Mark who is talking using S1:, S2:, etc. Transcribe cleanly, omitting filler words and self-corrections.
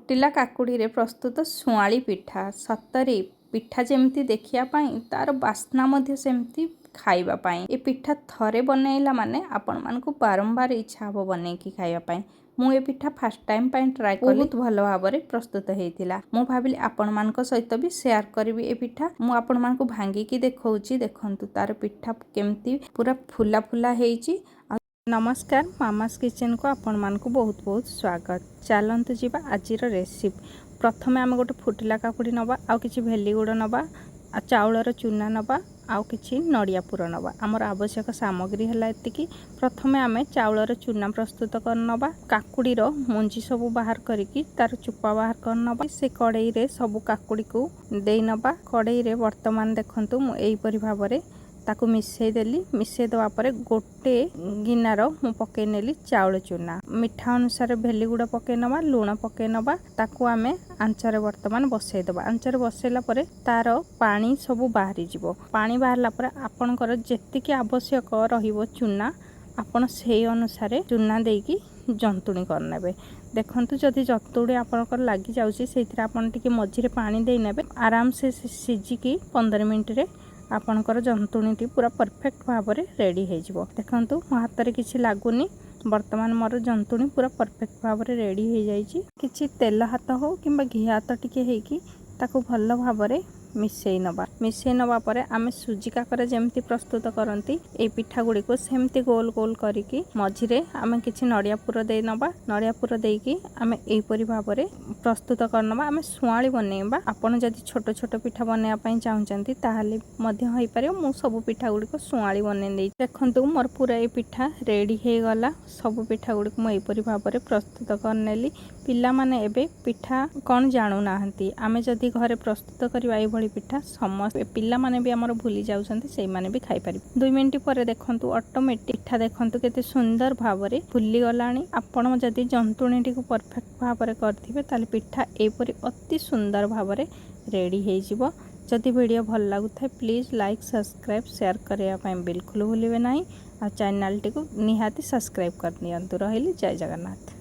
S1: फुटिला काकुड़ी रे प्रस्तुत सुआली पिठा सतरे पिठा जमती देखिया पाई तार बास्ना मध्य सेमती खाइबा पाई। ए पिठा थरे बनैला माने आपण मानकु बारंबार इच्छा हबो बनै की खाइबा पाई। मु ए पिठा फर्स्ट टाइम पाई ट्राई कली बहुत भलो भाबरे प्रस्तुत हेतिला। मु भाबिली आपण मानक सहित भी शेयर करबी ए पिठा। मु आपण मानकु भांगी की देखौची देखंतु तार पिठा केमती पूरा फुला फुला हेइची। नमस्कार मामास किचन को आपण मानकु बहुत बहुत स्वागत। चलतु जीवा आजिर रेसिपी। प्रथमे आम गोटे फुटिला काकुड़ी नबा आउ किछि भेली गुड़ नबा चाउलर चूना नबा आउ किछि नड़िया पुर नबा। आमर आवश्यक सामग्री हला एतिकी। प्रथमे आमे चाउलर चूना प्रस्तुत कर नबा। काकुड़ीर मुंजी सब बाहर करिकी तार चुपा बाहर कर नबा। से कड़ाई रे सब काकुड़ी को देई नबा। कड़ाई रे वर्तमान देखंतु मु एई परि भाबरे ताकू मिसई देली। मिसई देवा परे गोटे गिनार मु पके नेली चाउल चूना। मिठा अनुसार भेली गुड़ पके नबा लूण पके नबा। ताकू आमे आंचरे वर्तमान बसई देबा। आंचरे बसैला परे तार पानी सब बाहरी जिवो। पानी बाहरला परे आपनकर जेतिकी आवश्यक रहिबो चूना आपण सेही अनुसार चूना देकी जंतुणी करनेबे। देखंतु जदि जंतुणी आपनकर लागि जाउची सेथिरा आपण टिके मझिरे पानी देई नेबे। आराम से सिजिकी 15 मिनिट रे आपनकर जंतुणीटी पूरा परफेक्ट भाव में रेडी हो। देखंतु मो हाथ रे किछि लागुनी। वर्तमान मोर जंतुणी पूरा परफेक्ट भाव में रेडी हो जाइछि। किछि तेल हाथ हो किंबा घी हाथ टिके हेकी ताकू भल भाव में मिसई नबा। मिसई नबा परे आमे सुजी काकर जेमती प्रस्तुत करंती ए पिठा गुडी को सेमती गोल गोल करिकी मझिरे आमे किछि नड़िया पुर दे नबा। नड़िया पुर देकी आमे एई परि भाव में प्रस्तुत करनबा। आमे सुआली बनेबा। आपण जदि छोट छोट पिठा बनेया पई चाहउचंती ताहाले मध्य होई पारे। मु सब पिठा गुडी को सुआली बने देई। देखंतु मोर पूरा ए पिठा रेडी हे गला। सब पिठा गुडी को मु एई परि भाव में प्रस्तुत करनेली। पिला माने एबे पिठा कोन जानु नाहंती। आमे जदि घरे प्रस्तुत करबा ए भली पिठा समस्त पिला माने भी हमर भूली जाउछंती सेई माने भी खाई पारि। 2 मिनिट पर देखंतु ऑटोमेटिक पिठा देखंतु केते सुंदर भाव में फुली गलानी। आपण जदि जंतुणीटी को परफेक्ट भाव में करथिबे ताले पिठा ए परि अति सुंदर भाव में रेडी हे जिवो। जदि वीडियो भल लागुथाय प्लीज लाइक सब्सक्राइब शेयर करिया पई बिल्कुल भूलिबे नाही। आ चैनल टी को निहाती सब्सक्राइब कर दियंतु। रहिली जय जगन्नाथ।